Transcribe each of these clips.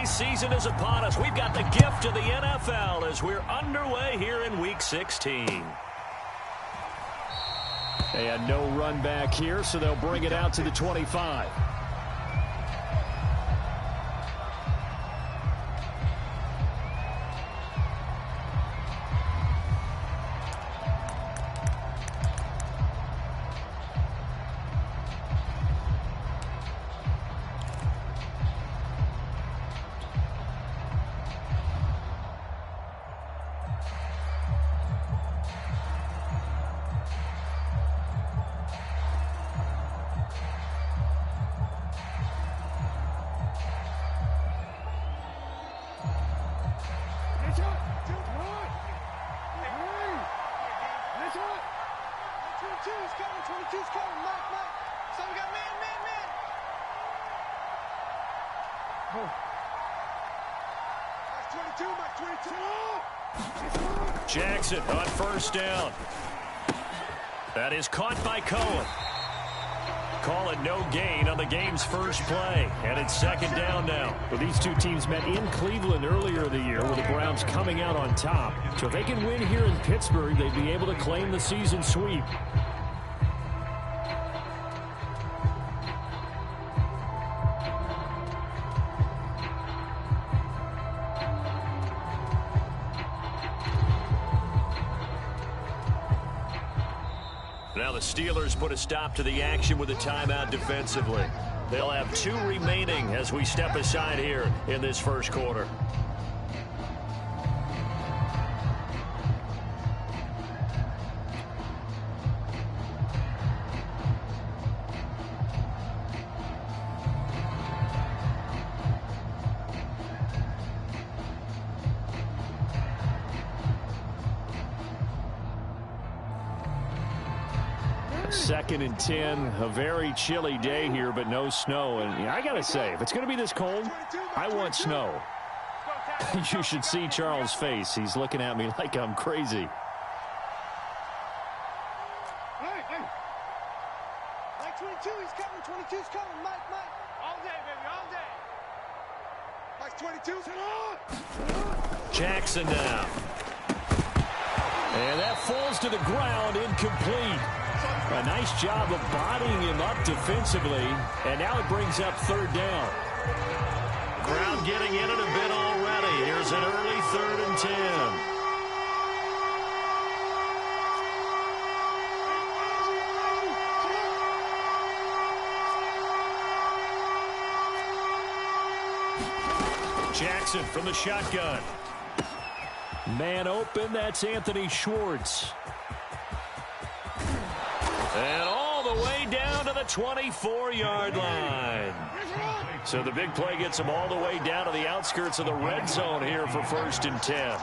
holiday season is upon us. We've got the gift of the NFL as we're underway here in Week 16. And no run back here, so they'll bring it out to the 25. Jackson on first down. That is caught by Cohen. Call it no gain on the game's first play. And it's second down now. Well, these two teams met in Cleveland earlier in the year with the Browns coming out on top. So if they can win here in Pittsburgh, they'd be able to claim the season sweep. Now the Steelers put a stop to the action with a timeout defensively. They'll have 2 remaining as we step aside here in this first quarter. Second and 10, a very chilly day here, but no snow. And I got to say, if it's going to be this cold, I want snow. You should see Charles' face. He's looking at me like I'm crazy. Hey. Mike 22, he's coming. 22's coming. Mike. All day, baby, all day. Mike 22. Jackson now. And that falls to the ground, incomplete. A nice job of bodying him up defensively, and now it brings up third down. Crowd getting in it a bit already. Here's an early 3rd and 10. Jackson from the shotgun. Man open, that's Anthony Schwartz. And all the way down to the 24-yard line. So the big play gets him all the way down to the outskirts of the red zone here for 1st and 10.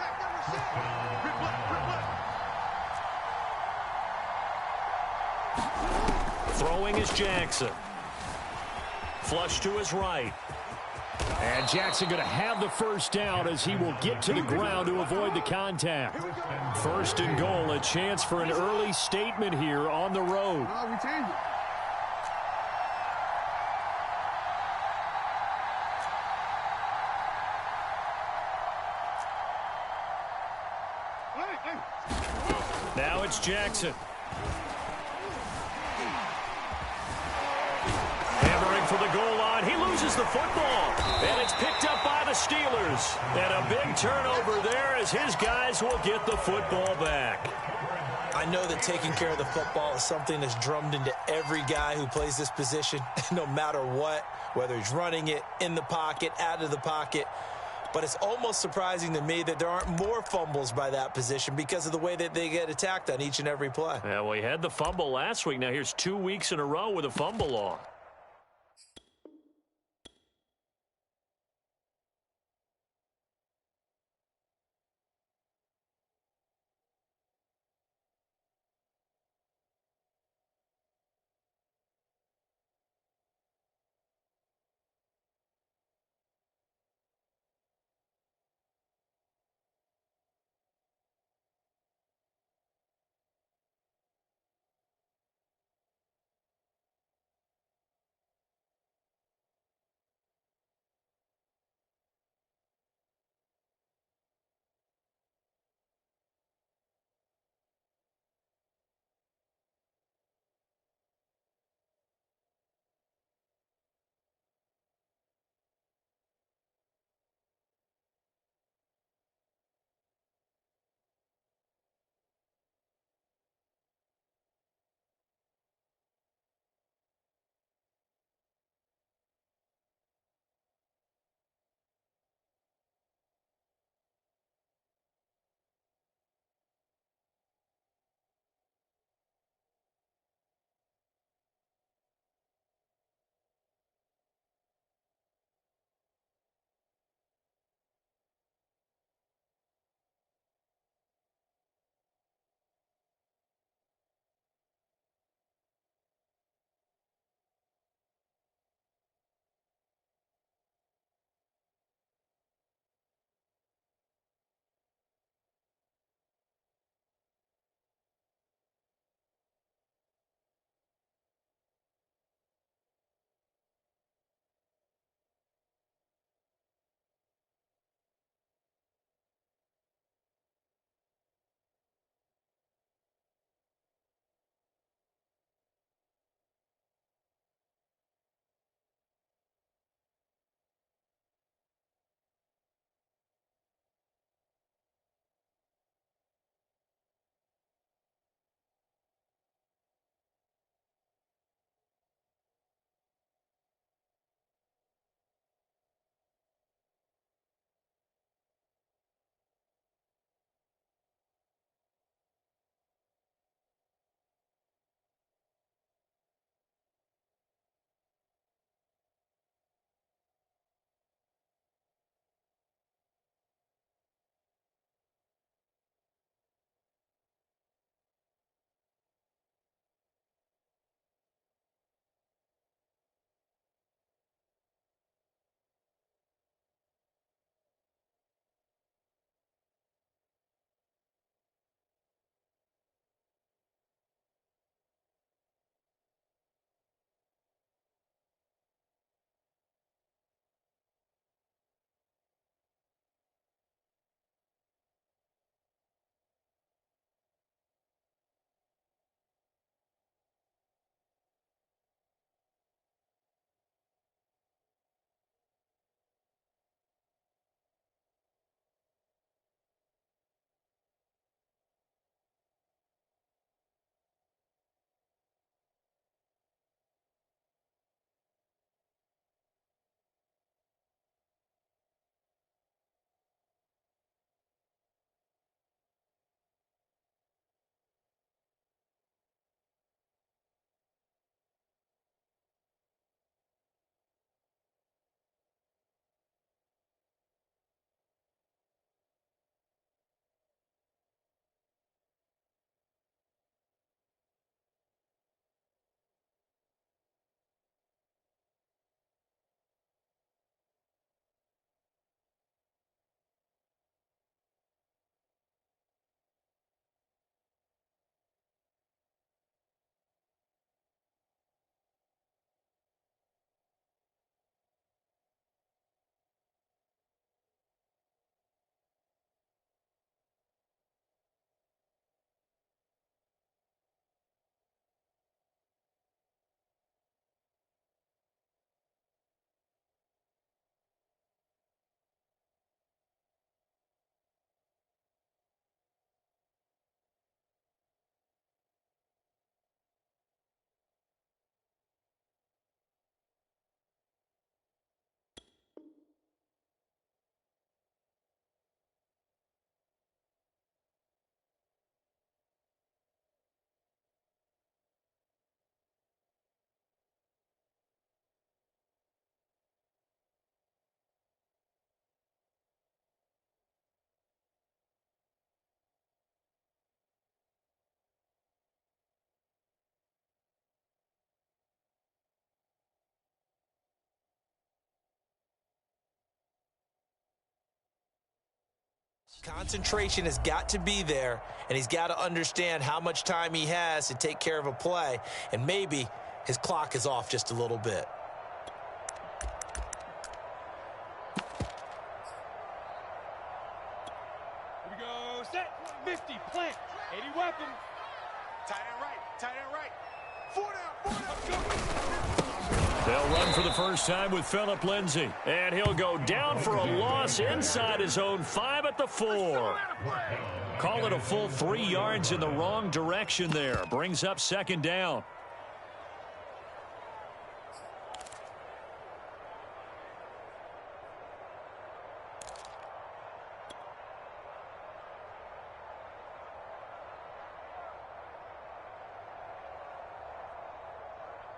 Throwing is Jackson. Flush to his right. And Jackson going to have the first down as he will get to the ground to avoid the contact. 1st and goal, a chance for an early statement here on the road. Now it's Jackson. Hammering for the goal line. He loses the football. And it's picked up by the Steelers. And a big turnover there as his guys will get the football back. I know that taking care of the football is something that's drummed into every guy who plays this position, no matter what, whether he's running it, in the pocket, out of the pocket. But it's almost surprising to me that there aren't more fumbles by that position because of the way that they get attacked on each and every play. Yeah, well, he had the fumble last week. Now here's 2 weeks in a row with a fumble on. Concentration has got to be there, and he's got to understand how much time he has to take care of a play, and maybe his clock is off just a little bit. Here we go, set, 50, plant, 80 weapon. Tight end right, tight end right. 4 down, let's go. They'll run for the first time with Phillip Lindsay. And he'll go down for a loss inside his own 5 at the 4. Call it a full 3 yards in the wrong direction there. Brings up second down.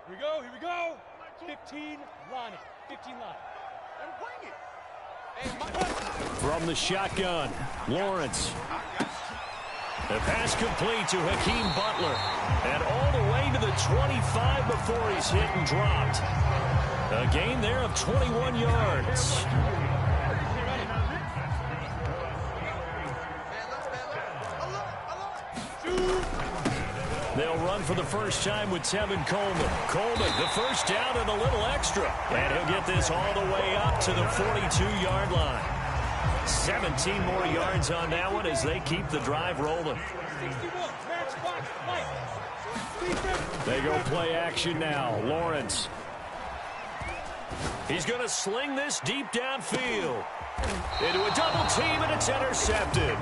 Here we go, here we go. 15 line it, 15 line. And bring it. Hey, from the shotgun, Lawrence. The pass complete to Hakeem Butler. And all the way to the 25 before he's hit and dropped. A gain there of 21 yards. They'll run for the first time with Tevin Coleman. Coleman, the first down and a little extra. And he'll get this all the way up to the 42-yard line. 17 more yards on that one as they keep the drive rolling. They go play action now. Lawrence. He's going to sling this deep downfield. Into a double team, and it's intercepted.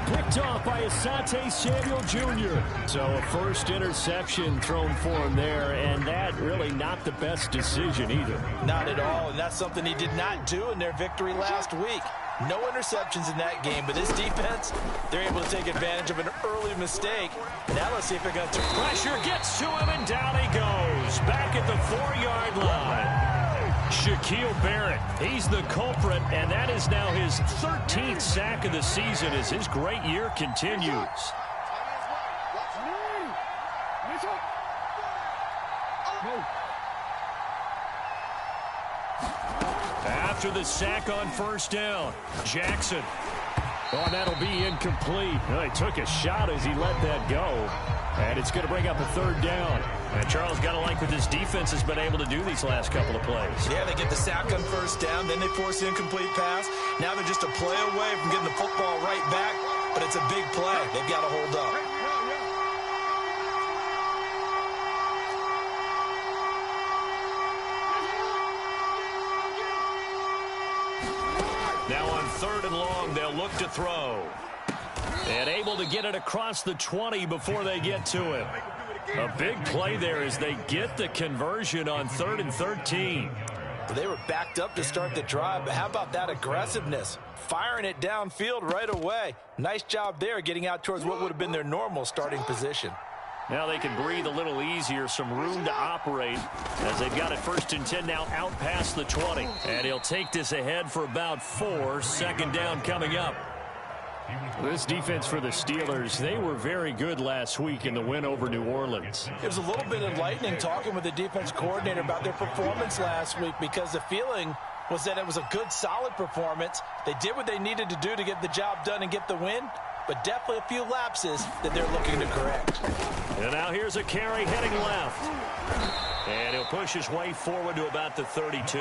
Picked off by Asante Samuel Jr. So a first interception thrown for him there, and that really not the best decision either. Not at all, and that's something he did not do in their victory last week. No interceptions in that game, but this defense, they're able to take advantage of an early mistake. Now let's see if they're going to... Pressure gets to him, and down he goes. Back at the 4-yard line. Shaquille Barrett, he's the culprit, and that is now his 13th sack of the season as his great year continues. After the sack on first down, Jackson. Oh, that'll be incomplete. Well, he took a shot as he let that go. And it's going to bring up a third down. And Charles got to like what this defense has been able to do these last couple of plays. Yeah, they get the sack on first down, then they force the incomplete pass. Now they're just a play away from getting the football right back, but it's a big play. They've got to hold up. Now on 3rd and long, they'll look to throw. And able to get it across the 20 before they get to him. A big play there as they get the conversion on 3rd and 13. They were backed up to start the drive, but how about that aggressiveness? Firing it downfield right away. Nice job there getting out towards what would have been their normal starting position. Now they can breathe a little easier, some room to operate as they've got it 1st and 10 now out past the 20. And he'll take this ahead for about 4. Second down coming up. This defense for the Steelers, they were very good last week in the win over New Orleans. It was a little bit enlightening talking with the defense coordinator about their performance last week because the feeling was that it was a good, solid performance. They did what they needed to do to get the job done and get the win, but definitely a few lapses that they're looking to correct. And now here's a carry heading left. And he'll push his way forward to about the 32.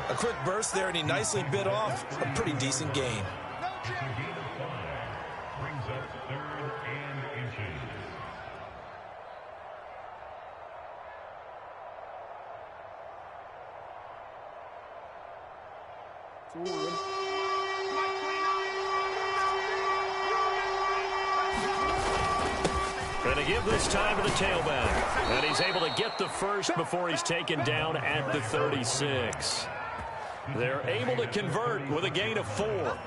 A quick burst there, and he nicely bit off a pretty decent gain. Brings up 3rd and inches. And to give this time to the tailback. And he's able to get the first before he's taken down at the 36. They're able to convert with a gain of 4.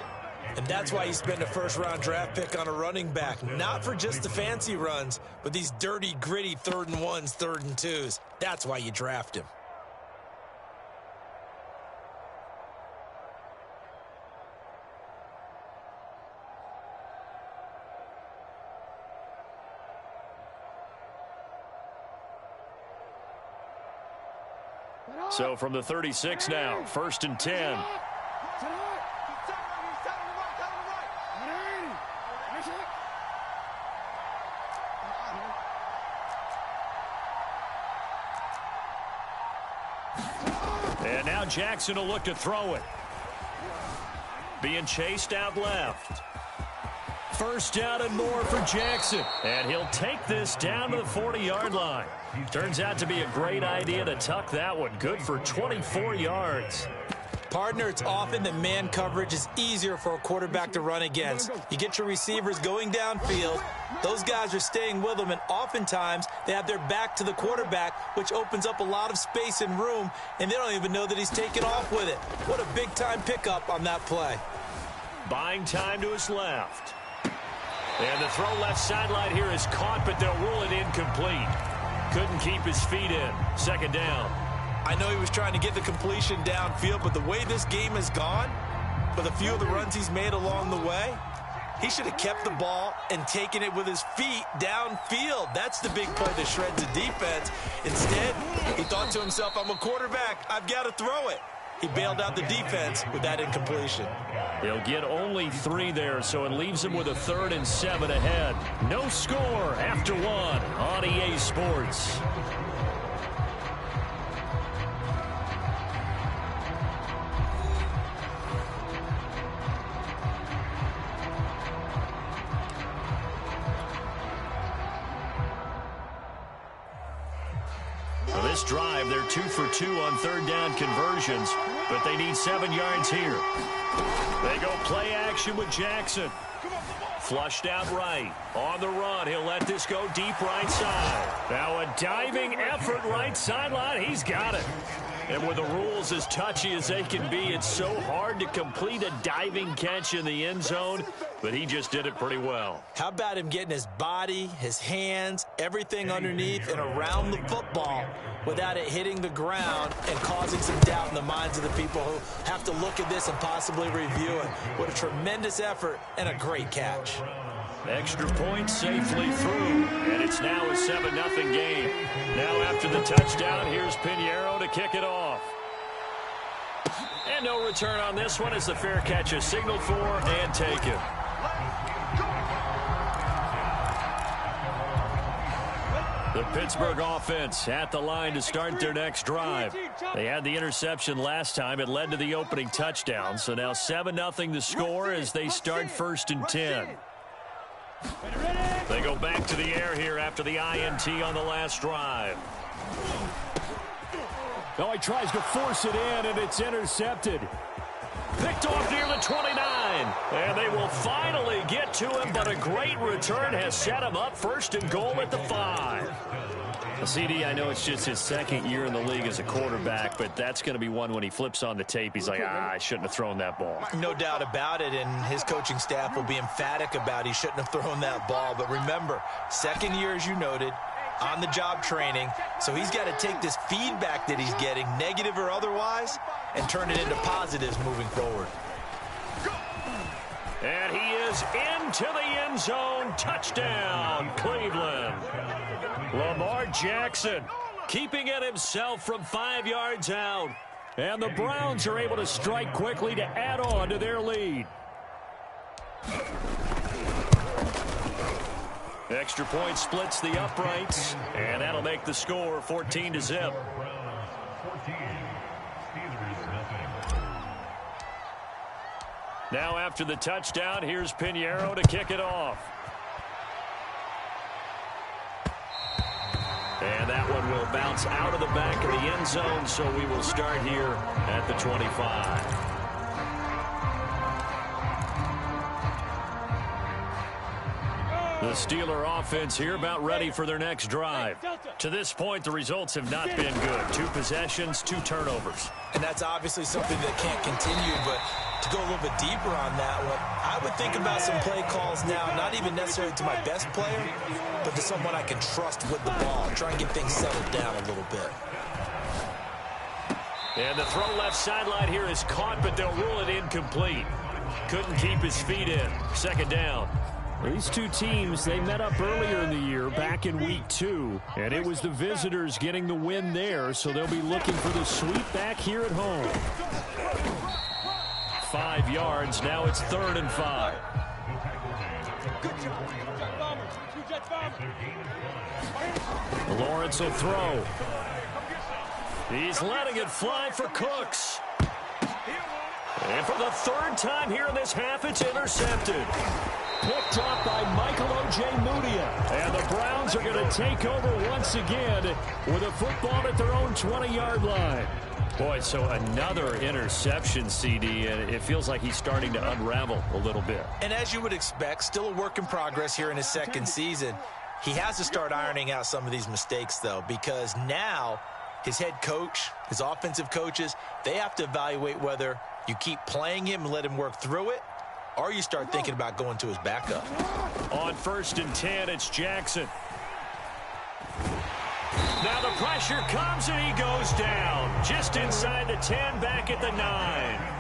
And that's why you spend a first-round draft pick on a running back. Not for just the fancy runs, but these dirty, gritty 3rd and 1s, 3rd and 2s. That's why you draft him. So from the 36 now, 1st and 10. And now Jackson will look to throw it. Being chased out left. First down and more for Jackson. And he'll take this down to the 40-yard line. Turns out to be a great idea to tuck that one. Good for 24 yards. Partner, it's often that man coverage is easier for a quarterback to run against. You get your receivers going downfield. Those guys are staying with them, and oftentimes they have their back to the quarterback, which opens up a lot of space and room, and they don't even know that he's taken off with it. What a big-time pickup on that play. Buying time to his left. And the throw left sideline here is caught, but they'll rule it incomplete. Couldn't keep his feet in. Second down. I know he was trying to get the completion downfield, but the way this game has gone, with a few of the runs he's made along the way, he should have kept the ball and taken it with his feet downfield. That's the big play that shreds the defense. Instead, he thought to himself, I'm a quarterback. I've got to throw it. He bailed out the defense with that incompletion. He'll get only 3 there, so it leaves him with a 3rd and 7 ahead. No score after 1 on EA Sports. This drive, they're 2 for 2 on 3rd down conversions, but they need 7 yards here. They go play action with Jackson. Flushed out right. On the run, he'll let this go deep right side. Now a diving effort right sideline. He's got it. And with the rules as touchy as they can be, it's so hard to complete a diving catch in the end zone, but he just did it pretty well. How about him getting his body, his hands, everything underneath and around the football without it hitting the ground and causing some doubt in the minds of the people who have to look at this and possibly review it. What a tremendous effort and a great catch. Extra point safely through, and it's now a 7-0 game. Now after the touchdown, here's Pinheiro to kick it off. And no return on this one as the fair catch is signaled for and taken. The Pittsburgh offense at the line to start their next drive. They had the interception last time. It led to the opening touchdown. So now 7-0 the score as they start 1st and 10. They go back to the air here after the INT on the last drive. Now he tries to force it in, and it's intercepted. Picked off near the 29. And they will finally get to him, but a great return has set him up 1st and goal at the 5. CD, I know it's just his 2nd year in the league as a quarterback, but that's going to be one when he flips on the tape. He's like, I shouldn't have thrown that ball. No doubt about it, and his coaching staff will be emphatic about he shouldn't have thrown that ball. But remember, 2nd year, as you noted, on-the-job training, so he's got to take this feedback that he's getting, negative or otherwise, and turn it into positives moving forward. And he is into the end zone. Touchdown, Cleveland. Lamar Jackson keeping it himself from 5 yards out. And the Browns are able to strike quickly to add on to their lead. Extra point splits the uprights, and that'll make the score 14-0. Now after the touchdown, here's Pinheiro to kick it off. And that one will bounce out of the back of the end zone, so we will start here at the 25. The Steeler offense here about ready for their next drive. To this point, the results have not been good. 2 possessions, 2 turnovers. And that's obviously something that can't continue, but to go a little bit deeper on that one, I would think about some play calls now, not even necessarily to my best player, but to someone I can trust with the ball. Try and get things settled down a little bit. And the throw left sideline here is caught, but they'll rule it incomplete. Couldn't keep his feet in. 2nd down. These two teams, they met up earlier in the year, back in week 2, and it was the visitors getting the win there, so they'll be looking for the sweep back here at home. 5 yards, now it's 3rd and 5. Lawrence will throw. He's letting it fly for Cooks. And for the third time here in this half, it's intercepted. Picked up by Michael Ojemudia. And the Browns are going to take over once again with a football at their own 20-yard line. Boy, so another interception, CD, and it feels like he's starting to unravel a little bit. And as you would expect, still a work in progress here in his second season. He has to start ironing out some of these mistakes, though, because now his head coach, his offensive coaches, they have to evaluate whether you keep playing him and let him work through it, or you start thinking about going to his backup. On 1st and 10, it's Jackson. Now the pressure comes and he goes down. Just inside the 10, back at the 9.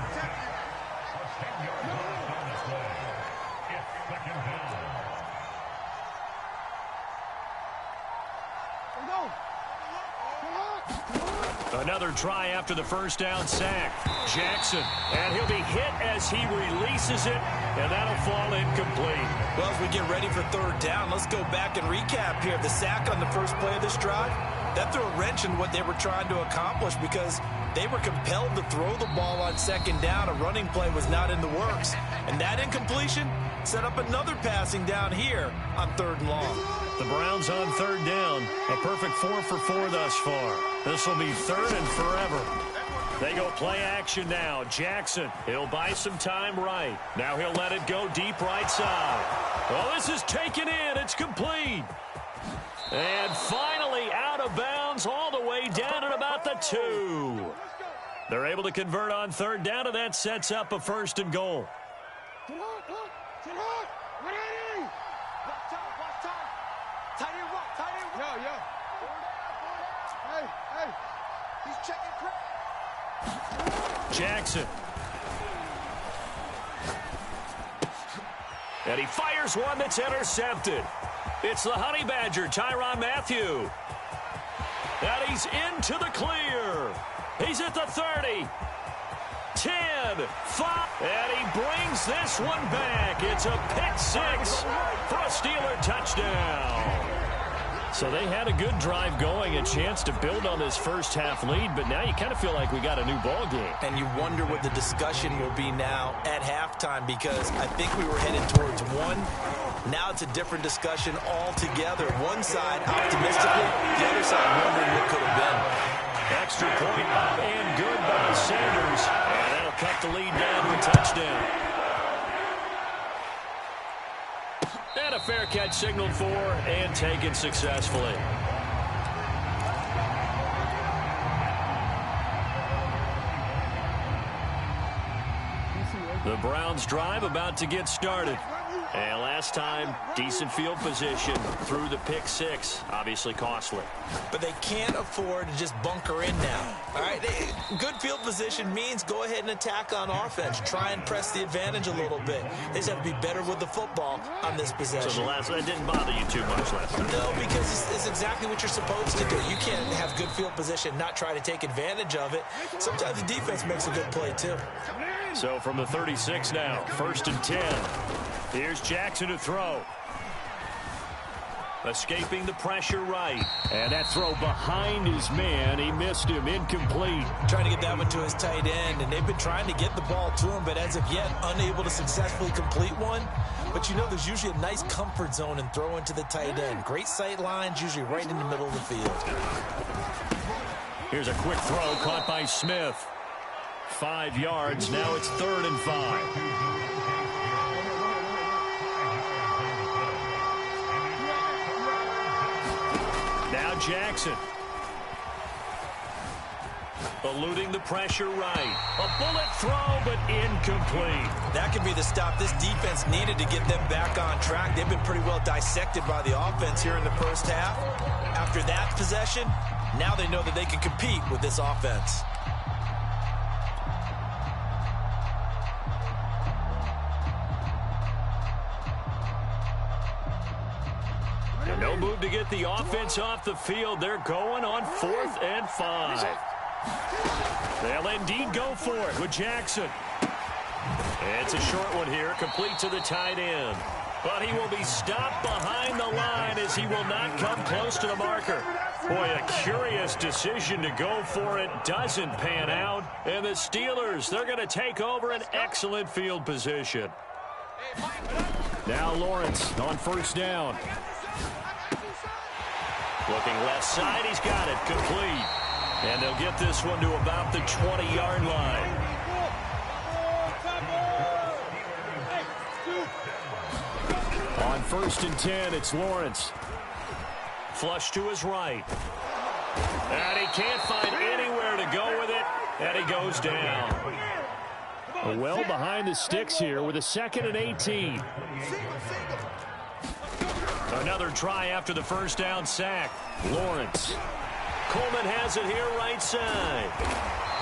Another try after the first down sack. Jackson, and he'll be hit as he releases it, and that'll fall incomplete. Well, as we get ready for third down, let's go back and recap here. The sack on the first play of this drive, that threw a wrench in what they were trying to accomplish because they were compelled to throw the ball on second down. A running play was not in the works. And that incompletion set up another passing down here on 3rd and long. The Browns on 3rd down. A perfect 4 for 4 thus far. This will be 3rd and forever. They go play action now. Jackson, he'll buy some time right. Now he'll let it go deep right side. Well, this is taken in. It's complete. And finally out of bounds all the way down at about the 2. They're able to convert on 3rd down, and that sets up a 1st and goal. Jackson. And he fires one that's intercepted. It's the Honey Badger, Tyrann Mathieu. And he's into the clear. He's at the 30. 10, 5, and he brings this one back. It's a pick 6 for a Steeler touchdown. So they had a good drive going, a chance to build on this first half lead, but now you kind of feel like we got a new ball game. And you wonder what the discussion will be now at halftime, because I think we were headed towards one. Now it's a different discussion altogether. One side optimistically, the other side wondering what could have been. Extra point up and good by Sanders. And that'll cut the lead down to a touchdown. And a fair catch signaled for and taken successfully. The Browns drive about to get started. And last time, decent field position through the pick 6. Obviously costly. But they can't afford to just bunker in now. All right, good field position means go ahead and attack on offense. Try and press the advantage a little bit. They just have to be better with the football on this possession. So that didn't bother you too much last time? No, because it's exactly what you're supposed to do. You can't have good field position, not try to take advantage of it. Sometimes the defense makes a good play too. So from the 36 now, 1st and 10. Here's Jackson to throw. Escaping the pressure right. And that throw behind his man. He missed him. Incomplete. Trying to get that one to his tight end, and they've been trying to get the ball to him, but as of yet, unable to successfully complete one. But you know there's usually a nice comfort zone in throwing to the tight end. Great sight lines, usually right in the middle of the field. Here's a quick throw caught by Smith. 5 yards. Now it's 3rd and 5. Now Jackson. Eluding the pressure right. A bullet throw, but incomplete. That could be the stop this defense needed to get them back on track. They've been pretty well dissected by the offense here in the first half. After that possession, now they know that they can compete with this offense. No move to get the offense off the field. They're going on 4th and 5. They'll indeed go for it with Jackson. It's a short one here, complete to the tight end. But he will be stopped behind the line as he will not come close to the marker. Boy, a curious decision to go for it. Doesn't pan out. And the Steelers, they're going to take over an excellent field position. Now Lawrence on first down. Looking left side, he's got it, complete. And they'll get this one to about the 20-yard line. On first and 10, it's Lawrence. Flush to his right. And he can't find anywhere to go with it, and he goes down. Well behind the sticks here with a 2nd and 18. Another try after the first down sack. Lawrence. Coleman has it here right side.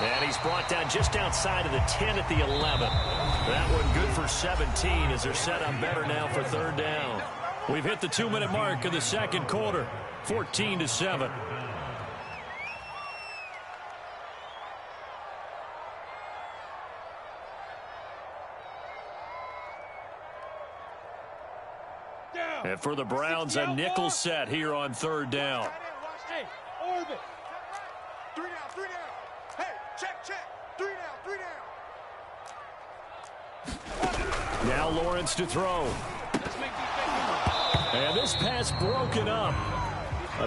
And he's brought down just outside of the 10 at the 11. That one good for 17 as they're set up better now for third down. We've hit the 2-minute mark of the second quarter. 14-7. And for the Browns, a nickel set here on third down. Hey, orbit. 3 down, 3 down. Hey, check. 3 down, 3 down. Now Lawrence to throw. And this pass broken up.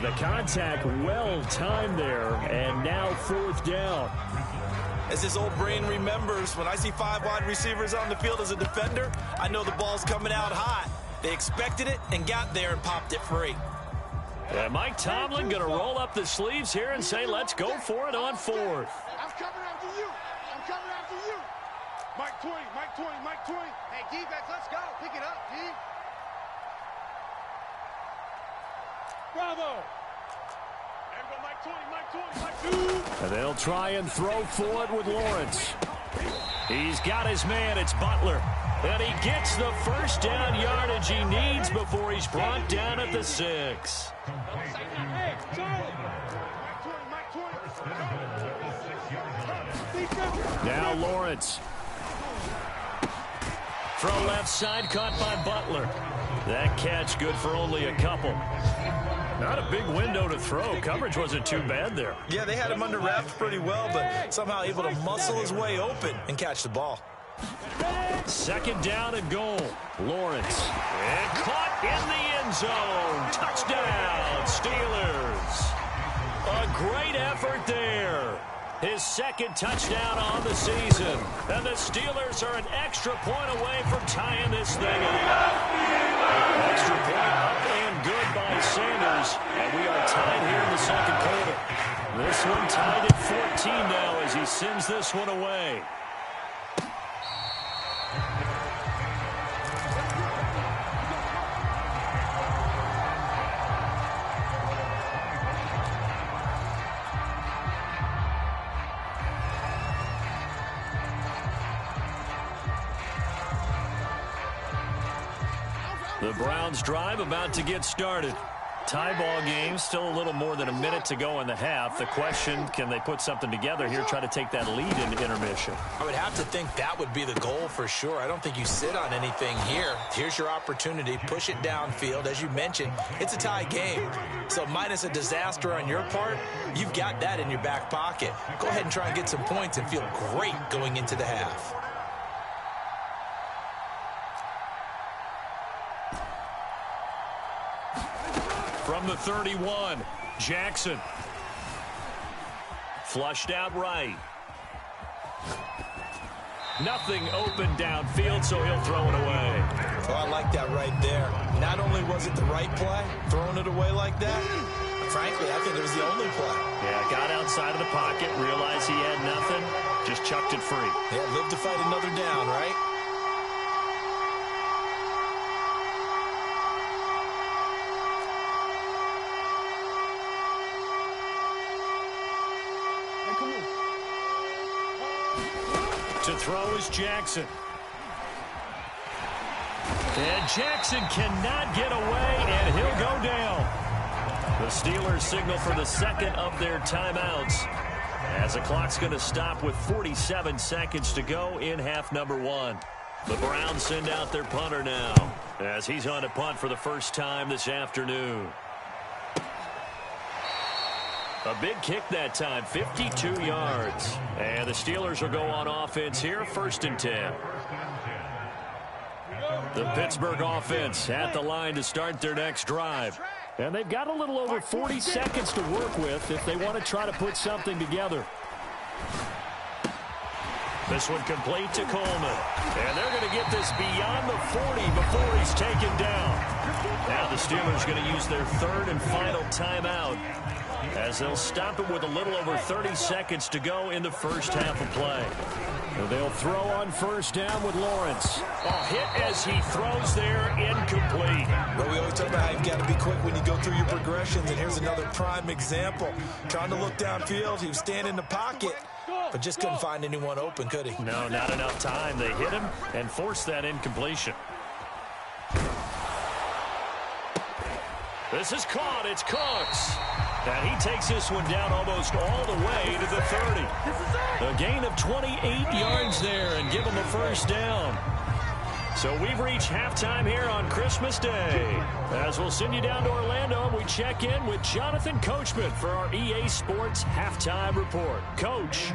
The contact well timed there, and now fourth down. As his old brain remembers, when I see 5 wide receivers on the field as a defender, I know the ball's coming out hot. They expected it and got there and popped it free. And Mike Tomlin going to roll up the sleeves here and say, let's go for it on fourth. I'm coming after you. Mike 20. Hey, defense, let's go. Pick it up, D. Bravo. There we go, Mike 20. And they'll try and throw for it with Lawrence. He's got his man. It's Butler. And he gets the first down yardage he needs before he's brought down at the 6. Hey, Charlie. Mike 20. Now Lawrence. Throw left side, caught by Butler. That catch good for only a couple. Not a big window to throw. Coverage wasn't too bad there. Yeah, they had him under wraps pretty well, but somehow able to muscle his way open and catch the ball. 2nd down and goal. Lawrence. And caught in the end zone. Touchdown, Steelers. A great effort there. His 2nd touchdown on the season. And the Steelers are an extra point away from tying this thing up. Extra point up and good by Sanders. And we are tied here in the second quarter. This one tied at 14 now as he sends this one away. The Browns drive about to get started. Tie ball game, still a little more than a minute to go in the half. The question, can they put something together here, try to take that lead into intermission? I would have to think that would be the goal for sure. I don't think you sit on anything here. Here's your opportunity. Push it downfield. As you mentioned, it's a tie game. So minus a disaster on your part, you've got that in your back pocket. Go ahead and try and get some points and feel great going into the half. From the 31, Jackson. Flushed out right. Nothing open downfield, so he'll throw it away. Oh, I like that right there. Not only was it the right play, throwing it away like that, frankly, I think it was the only play. Yeah, got outside of the pocket, realized he had nothing, just chucked it free. Yeah, live to fight another down, right? To throw is Jackson. And Jackson cannot get away, and he'll go down. The Steelers signal for the 2nd of their timeouts, as the clock's going to stop with 47 seconds to go in half number 1. The Browns send out their punter now. as he's on to punt for the first time this afternoon. A big kick that time, 52 yards. And the Steelers will go on offense here, 1st and 10. The Pittsburgh offense at the line to start their next drive. And they've got a little over 40 seconds to work with if they want to try to put something together. This one complete to Coleman. And they're going to get this beyond the 40 before he's taken down. Now the Steelers going to use their 3rd and final timeout, as they'll stop it with a little over 30 seconds to go in the first half of play. They'll throw on 1st down with Lawrence. A hit as he throws there, incomplete. Well, we always talk about how you've got to be quick when you go through your progressions, and here's another prime example. Trying to look downfield, he was standing in the pocket, but just couldn't find anyone open, could he? No, not enough time. They hit him and forced that incompletion. This is caught. It's Cooks. And he takes this one down almost all the way to the 30. A gain of 28 yards there and give him a 1st down. So we've reached halftime here on Christmas Day. As we'll send you down to Orlando, and we check in with Jonathan Coachman for our EA Sports Halftime Report. Coach.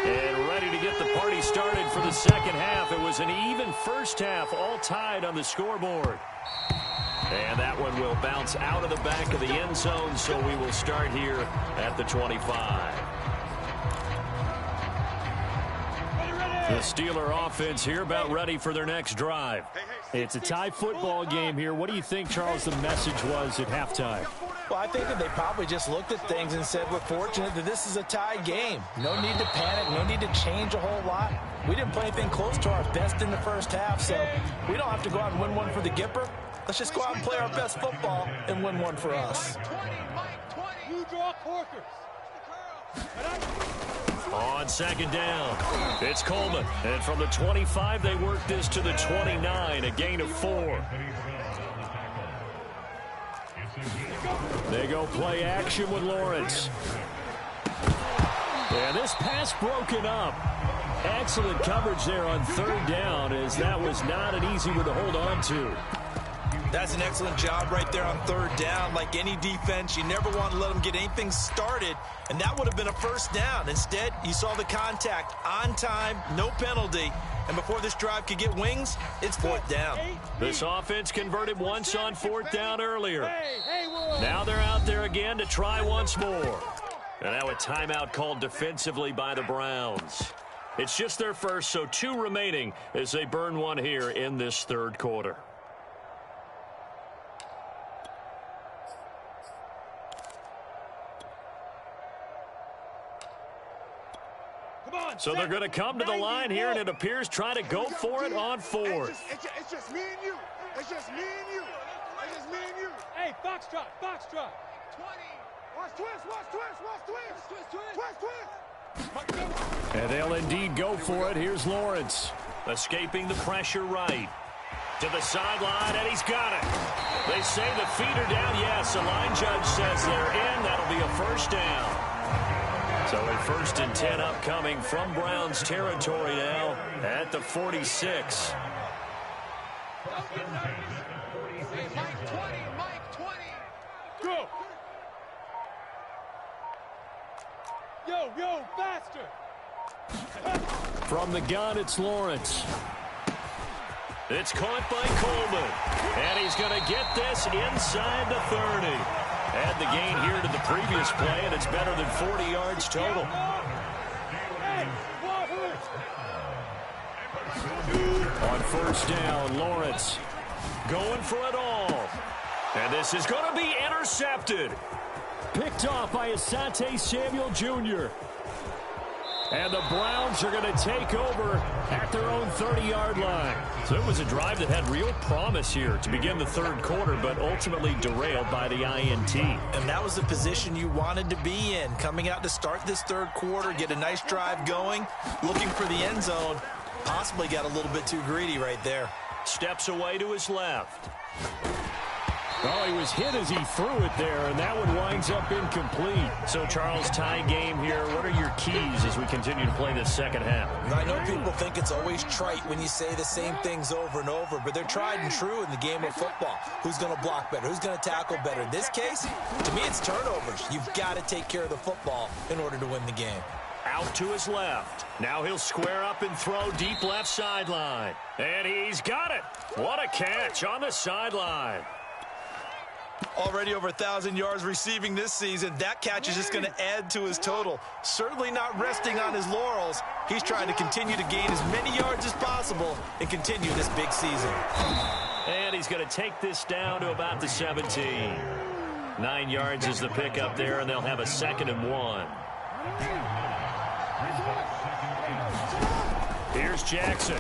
And ready to get the party started for the second half. It was an even first half, all tied on the scoreboard. And that one will bounce out of the back of the end zone, so we will start here at the 25. The Steeler offense here about ready for their next drive. It's a tie football game here. What do you think, Charles, the message was at halftime? Well, I think that they probably just looked at things and said, we're fortunate that this is a tie game. No need to panic, no need to change a whole lot. We didn't play anything close to our best in the first half, so we don't have to go out and win one for the Gipper. Let's just go out and play our best football and win one for us. You draw corkers. On 2nd down, it's Coleman. And from the 25, they work this to the 29, a gain of 4. They go play action with Lawrence. And this pass broken up. Excellent coverage there on 3rd down, as that was not an easy one to hold on to. That's an excellent job right there on 3rd down. Like any defense, you never want to let them get anything started, and that would have been a 1st down. Instead, you saw the contact on time, no penalty, and before this drive could get wings, it's 4th down. This offense converted once on 4th down earlier. Now they're out there again to try once more. And now a timeout called defensively by the Browns. It's just their first, so 2 remaining as they burn one here in this 3rd quarter. So they're going to come to the line here, and it appears try to go for it on 4th. It's just me and you. It's just me and you. It's just me and you. Hey, foxtrot, foxtrot. 20. Watch twist. And they'll indeed go for it. Here's Lawrence. Escaping the pressure right. To the sideline, and he's got it. They say the feet are down. Yes, the line judge says they're in. That'll be a 1st down. So a 1st and 10 upcoming from Browns territory now at the 46. Go. Yo, faster. From the gun, it's Lawrence. It's caught by Coleman. And he's going to get this inside the 30. Add the gain here to the previous play, and it's better than 40 yards total. On 1st down, Lawrence going for it all. And this is going to be intercepted. picked off by Asante Samuel Jr. And the Browns are going to take over at their own 30-yard line. So it was a drive that had real promise here to begin the 3rd quarter, but ultimately derailed by the INT. And that was the position you wanted to be in, coming out to start this 3rd quarter, get a nice drive going, looking for the end zone. Possibly got a little bit too greedy right there. Steps away to his left. Oh, he was hit as he threw it there, and that one winds up incomplete. So, Charles, tie game here. What are your keys as we continue to play this second half? I know people think it's always trite when you say the same things over and over, but they're tried and true in the game of football. Who's going to block better? Who's going to tackle better? In this case, to me, it's turnovers. You've got to take care of the football in order to win the game. Out to his left. Now he'll square up and throw deep left sideline. And he's got it. What a catch on the sideline. Already over 1,000 yards receiving this season. That catch is just going to add to his total. Certainly not resting on his laurels. He's trying to continue to gain as many yards as possible and continue this big season. And he's going to take this down to about the 17. 9 yards is the pickup there, and they'll have a 2nd and 1. Here's Jackson.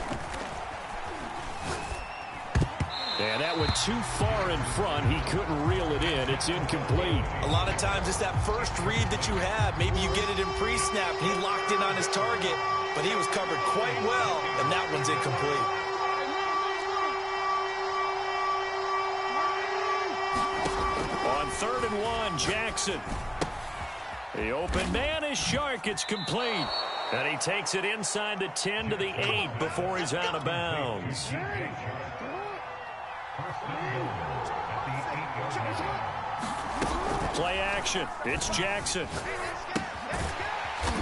And that went too far in front. He couldn't reel it in. It's incomplete. A lot of times it's that first read that you have. Maybe you get it in pre-snap. He locked in on his target, but he was covered quite well, and that one's incomplete. On 3rd and 1, Jackson. The open man is Shark. It's complete. And he takes it inside the 10 to the 8 before he's out of bounds. Play action. It's Jackson.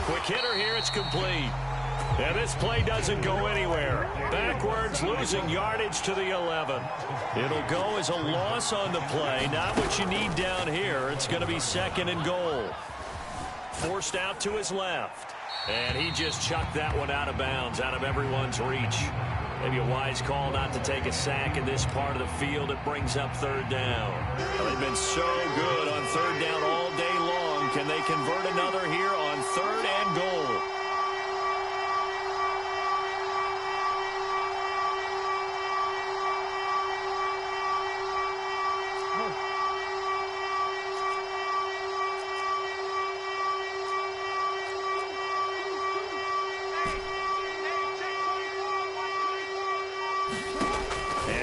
Quick hitter here. It's complete. And this play doesn't go anywhere. Backwards, losing yardage to the 11. It'll go as a loss on the play. Not what you need down here. It's going to be 2nd and goal. Forced out to his left. And he just chucked that one out of bounds, out of everyone's reach. Maybe a wise call not to take a sack in this part of the field. It brings up 3rd down. Well, they've been so good on 3rd down all day long. Can they convert another here on 3rd and goal?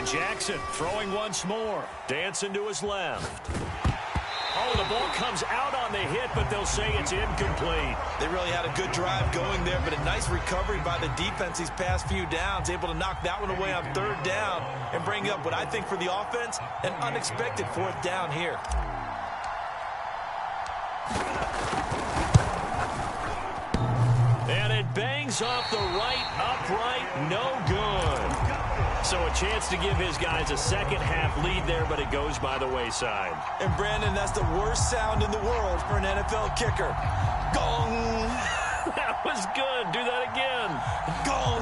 Jackson throwing once more. Dancing to his left. Oh, the ball comes out on the hit, but they'll say it's incomplete. They really had a good drive going there, but a nice recovery by the defense these past few downs, able to knock that one away on 3rd down and bring up what I think for the offense, an unexpected 4th down here. And it bangs off the right upright, no good. So a chance to give his guys a second half lead there, but it goes by the wayside. And Brandon, that's the worst sound in the world for an NFL kicker. Gong! That was good. Do that again. Gong!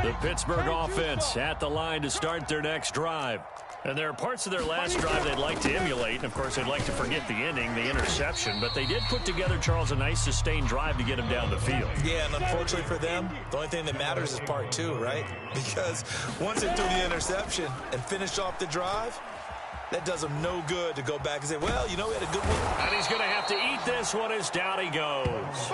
The Pittsburgh offense at the line to start their next drive. And there are parts of their last drive they'd like to emulate. And, of course, they'd like to forget the ending, the interception. But they did put together, Charles, a nice sustained drive to get him down the field. Yeah, and unfortunately for them, the only thing that matters is part 2, right? Because once they threw the interception and finished off the drive, that does them no good to go back and say, well, you know, we had a good one. And he's going to have to eat this one as down he goes.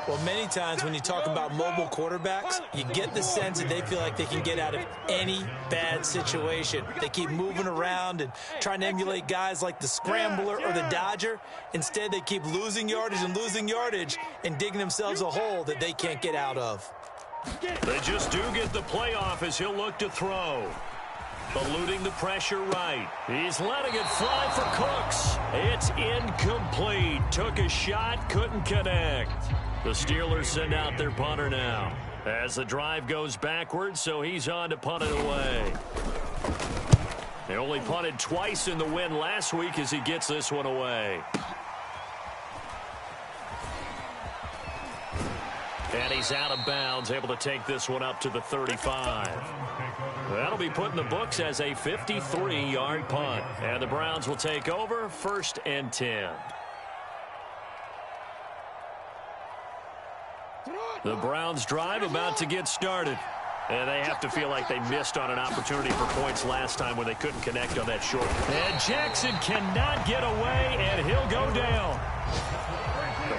Well, many times when you talk about mobile quarterbacks, you get the sense that they feel like they can get out of any bad situation. They keep moving around and trying to emulate guys like the Scrambler or the Dodger. Instead, they keep losing yardage and digging themselves a hole that they can't get out of. They just do get the playoff as he'll look to throw. Eluding the pressure right. He's letting it fly for Cooks. It's incomplete. Took a shot, couldn't connect. The Steelers send out their punter now. As the drive goes backwards, so he's on to punt it away. They only punted twice in the win last week as he gets this one away. And he's out of bounds, able to take this one up to the 35. That'll be put in the books as a 53-yard punt. And the Browns will take over 1st and 10. The Browns drive about to get started. And they have to feel like they missed on an opportunity for points last time when they couldn't connect on that short. And Jackson cannot get away, and he'll go down.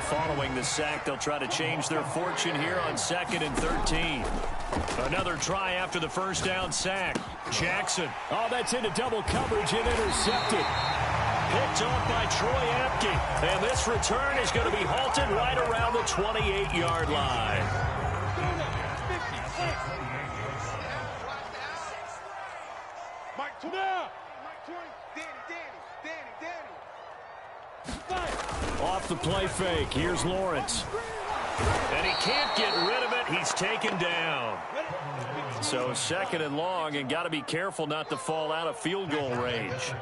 Following the sack, they'll try to change their fortune here on 2nd and 13. Another try after the first down sack. Jackson. Oh, that's into double coverage and intercepted. Picked off by Troy Apke. And this return is going to be halted right around the 28-yard line. Off the play fake. Here's Lawrence. And he can't get rid of it. He's taken down. So 2nd and long, and got to be careful not to fall out of field goal range.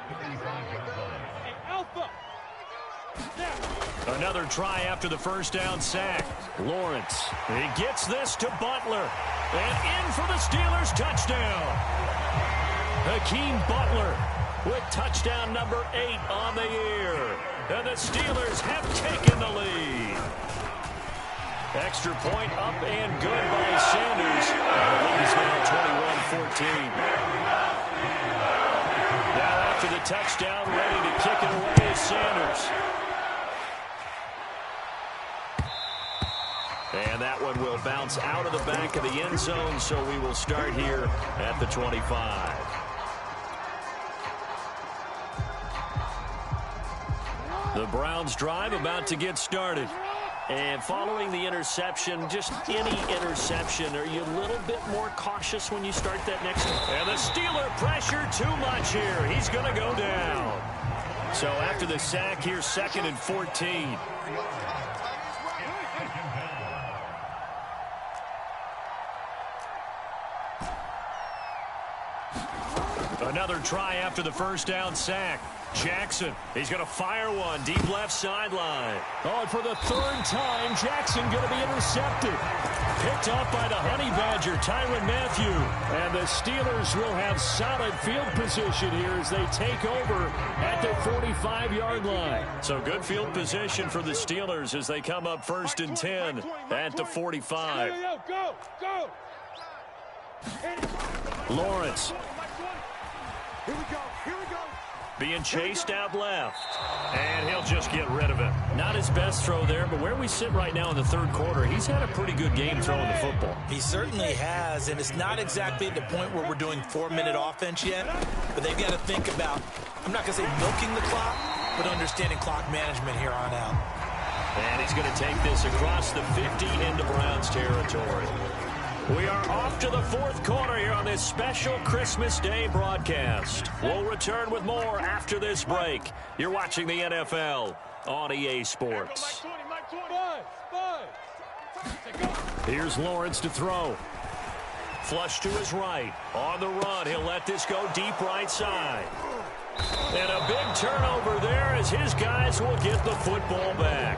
Another try after the first down sack. Lawrence. He gets this to Butler. And in for the Steelers touchdown. Hakeem Butler with touchdown number 8 on the year. And the Steelers have taken the lead. Extra point up and good by Sanders. The lead is now 21-14. Now after the touchdown, ready to kick it away is Sanders. And that one will bounce out of the back of the end zone, so we will start here at the 25. The Browns drive about to get started. And following the interception, just any interception, are you a little bit more cautious when you start that next one? And the Steeler pressure too much here. He's going to go down. So after the sack, here's 2nd and 14. Another try after the first down sack. Jackson, he's going to fire one deep left sideline. Oh, and for the 3rd time, Jackson going to be intercepted. Picked off by the Honey Badger, Tyrann Mathieu. And the Steelers will have solid field position here as they take over at their 45-yard line. So good field position for the Steelers as they come up 1st and 10 at the 45. Go! Lawrence. Here we go. Being chased out left. And he'll just get rid of it. Not his best throw there, but where we sit right now in the 3rd quarter, he's had a pretty good game throwing the football. He certainly has, and it's not exactly at the point where we're doing 4-minute offense yet, but they've got to think about, I'm not going to say milking the clock, but understanding clock management here on out. And he's going to take this across the 50 into Browns territory. We are off to the 4th quarter here on this special Christmas Day broadcast. We'll return with more after this break. You're watching the NFL on EA Sports. Here's Lawrence to throw. Flush to his right. On the run, he'll let this go deep right side. And a big turnover there as his guys will get the football back.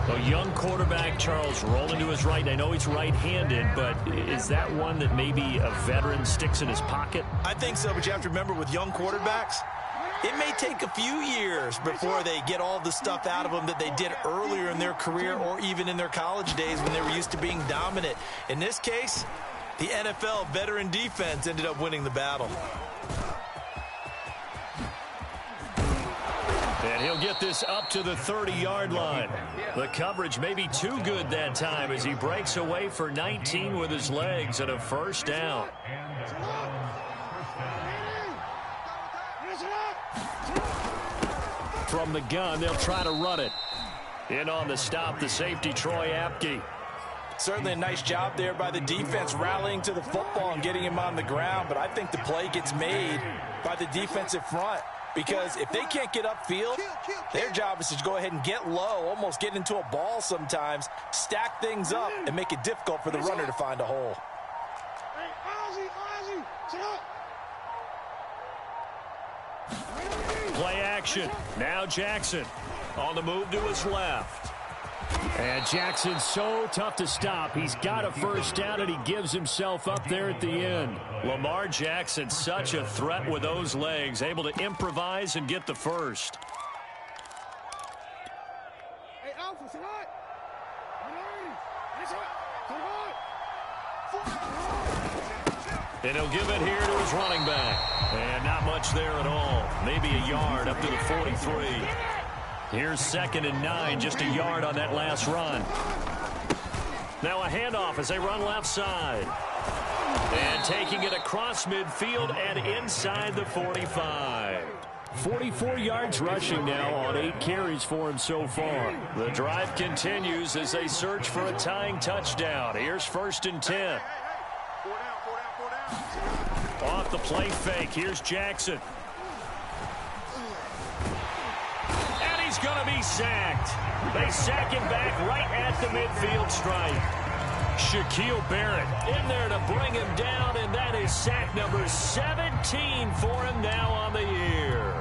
A young quarterback, Charles, rolling to his right. I know he's right-handed, but is that one that maybe a veteran sticks in his pocket? I think so, but you have to remember with young quarterbacks, it may take a few years before they get all the stuff out of them that they did earlier in their career or even in their college days when they were used to being dominant. In this case, the NFL veteran defense ended up winning the battle. And he'll get this up to the 30-yard line. The coverage may be too good that time as he breaks away for 19 with his legs and a first down. From the gun, they'll try to run it. In on the stop, the safety, Troy Apke. Certainly a nice job there by the defense rallying to the football and getting him on the ground, but I think the play gets made by the defensive front. Because if they can't get upfield, their job is to go ahead and get low, almost get into a ball sometimes, stack things up, and make it difficult for the runner to find a hole. Play action. Now Jackson on the move to his left. And Jackson's so tough to stop. He's got a first down, and he gives himself up there at the end. Lamar Jackson, such a threat with those legs, able to improvise and get the first. And he'll give it here to his running back. And not much there at all. Maybe a yard up to the 43. Here's 2nd and 9, just a yard on that last run. Now a handoff as they run left side. And taking it across midfield and inside the 45. 44 yards rushing now on 8 carries for him so far. The drive continues as they search for a tying touchdown. Here's 1st and 10. Off the play fake. Here's Jackson. And he's going to be sacked. They sack him back right at the midfield stripe. Shaquille Barrett in there to bring him down, and that is sack number 17 for him now on the year.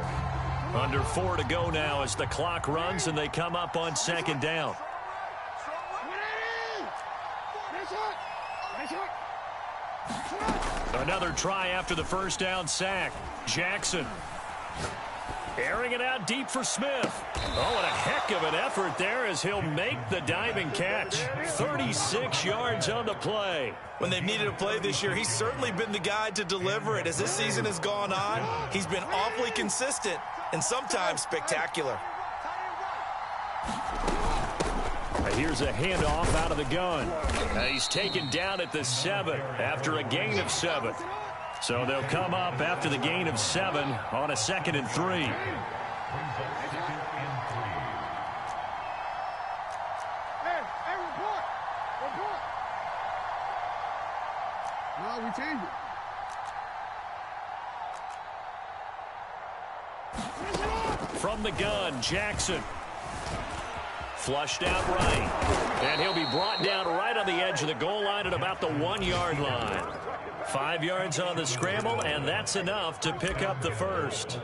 Under 4 to go now as the clock runs, and they come up on 2nd down. Another try after the 1st down sack. Jackson airing it out deep for Smith. Oh, and a heck of an effort there as he'll make the diving catch. 36 yards on the play. When they've needed a play this year, he's certainly been the guy to deliver it. As this season has gone on, he's been awfully consistent and sometimes spectacular. Here's a handoff out of the gun. He's taken down at the 7 after a gain of 7. So they'll come up after the gain of 7 on a 2nd and 3. Hey, report. No, we changed it. From the gun, Jackson. Flushed out right. And he'll be brought down right on the edge of the goal line at about the 1-yard line. 5 yards on the scramble, and that's enough to pick up the first.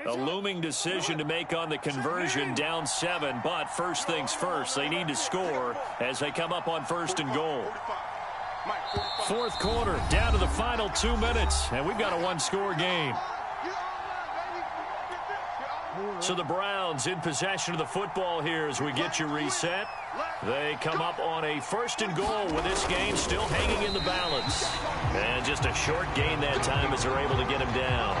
A looming decision to make on the conversion, down 7, but first things first, they need to score as they come up on 1st and goal. 4th quarter, down to the final 2 minutes, and we've got a 1-score game. So the Browns in possession of the football here as we get you reset. They come up on a 1st and goal with this game still hanging in the balance. And just a short gain that time as they're able to get him down.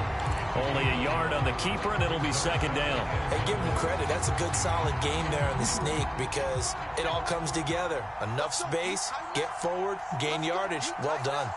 Only a yard on the keeper, and it'll be 2nd down. Hey, give him credit. That's a good, solid game there in the sneak because it all comes together. Enough space, get forward, gain yardage. Well done.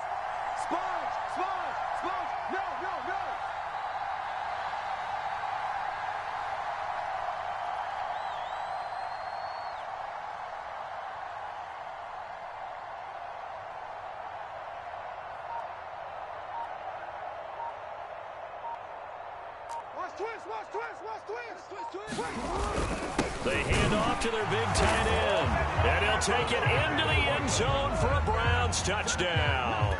They hand off to their big tight end. And he'll take it into the end zone for a Browns touchdown.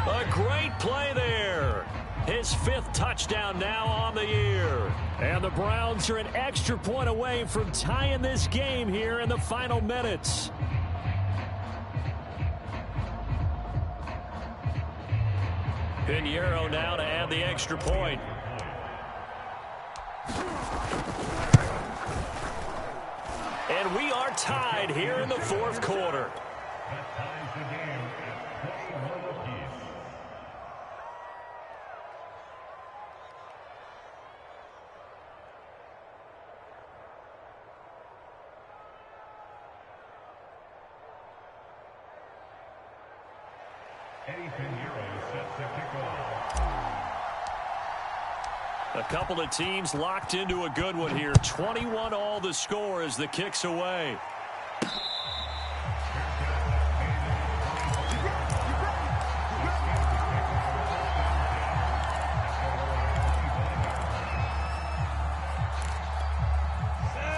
A great play there. His 5th touchdown now on the year. And the Browns are an extra point away from tying this game here in the final minutes. Pinheiro now to add the extra point. And we are tied here in the 4th quarter. That ties the game at 21 apiece. Eddie Pinheiro sets the kickoff. A couple of teams locked into a good one here. 21 all the score as the kick's away.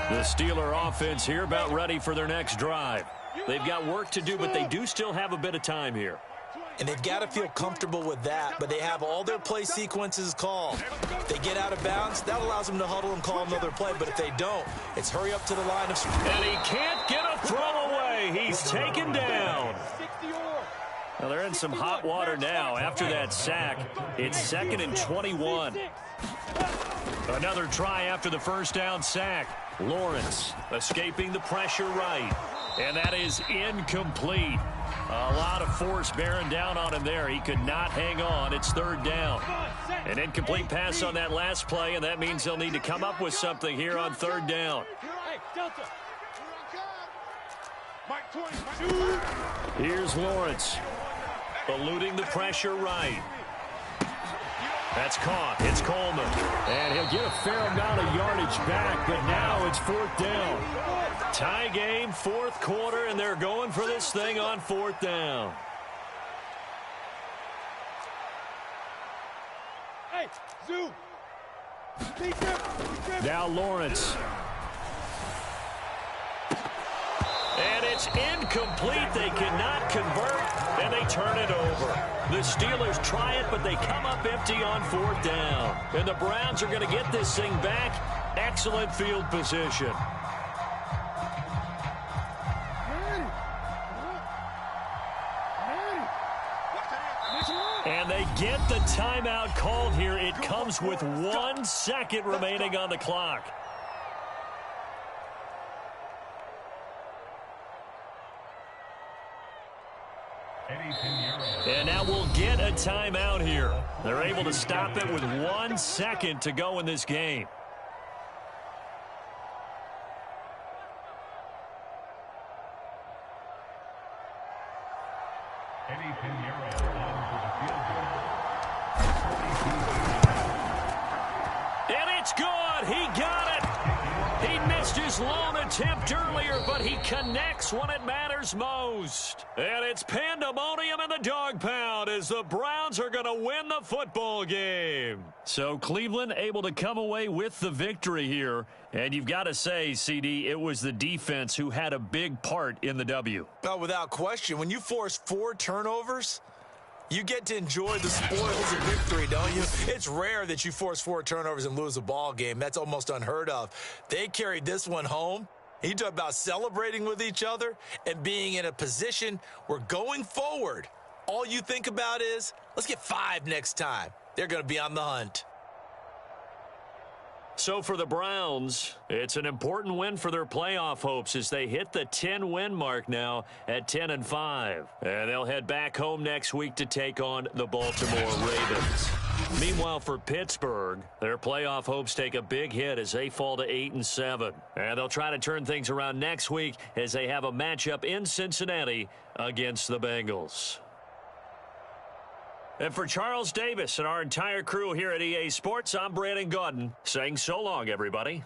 The Steeler offense here about ready for their next drive. They've got work to do, but they do still have a bit of time here. And they've got to feel comfortable with that, but they have all their play sequences called. If they get out of bounds, that allows them to huddle and call another play, but if they don't, it's hurry up to the line of scrimmage. And he can't get a throw away. play. He's taken down. Well, they're in some hot water now after that sack. It's 2nd and 21. Another try after the first down sack. Lawrence escaping the pressure right. And that is incomplete. A lot of force bearing down on him there. He could not hang on. It's 3rd down. An incomplete pass on that last play, and that means they'll need to come up with something here on 3rd down. Here's Lawrence. Eluding the pressure right. That's caught. It's Coleman. And he'll get a fair amount of yardage back, but now it's 4th down. Tie game, 4th quarter, and they're going for this thing on 4th down. Hey, Zoo. Now Lawrence. And it's incomplete. They cannot convert, and they turn it over. The Steelers try it, but they come up empty on 4th down. And the Browns are going to get this thing back. Excellent field position. And they get the timeout called here. It comes with 1 second remaining on the clock. And now we'll get a timeout here. They're able to stop it with 1 second to go in this game. And it's good. He got it. He missed his lone attempt earlier, but he connects when it matters most. And it's pandemonium in the dog pound as the Browns are going to win the football game. So Cleveland able to come away with the victory here. And you've got to say, CD, it was the defense who had a big part in the W. Well, without question, when you force 4 turnovers, you get to enjoy the spoils of victory, don't you? It's rare that you force 4 turnovers and lose a ball game. That's almost unheard of. They carried this one home. You talk about celebrating with each other and being in a position where going forward, all you think about is, let's get 5 next time. They're going to be on the hunt. So for the Browns, it's an important win for their playoff hopes as they hit the 10-win mark now at 10-5. And they'll head back home next week to take on the Baltimore Ravens. Meanwhile, for Pittsburgh, their playoff hopes take a big hit as they fall to 8-7. And they'll try to turn things around next week as they have a matchup in Cincinnati against the Bengals. And for Charles Davis and our entire crew here at EA Sports, I'm Brandon Gaudin saying so long, everybody.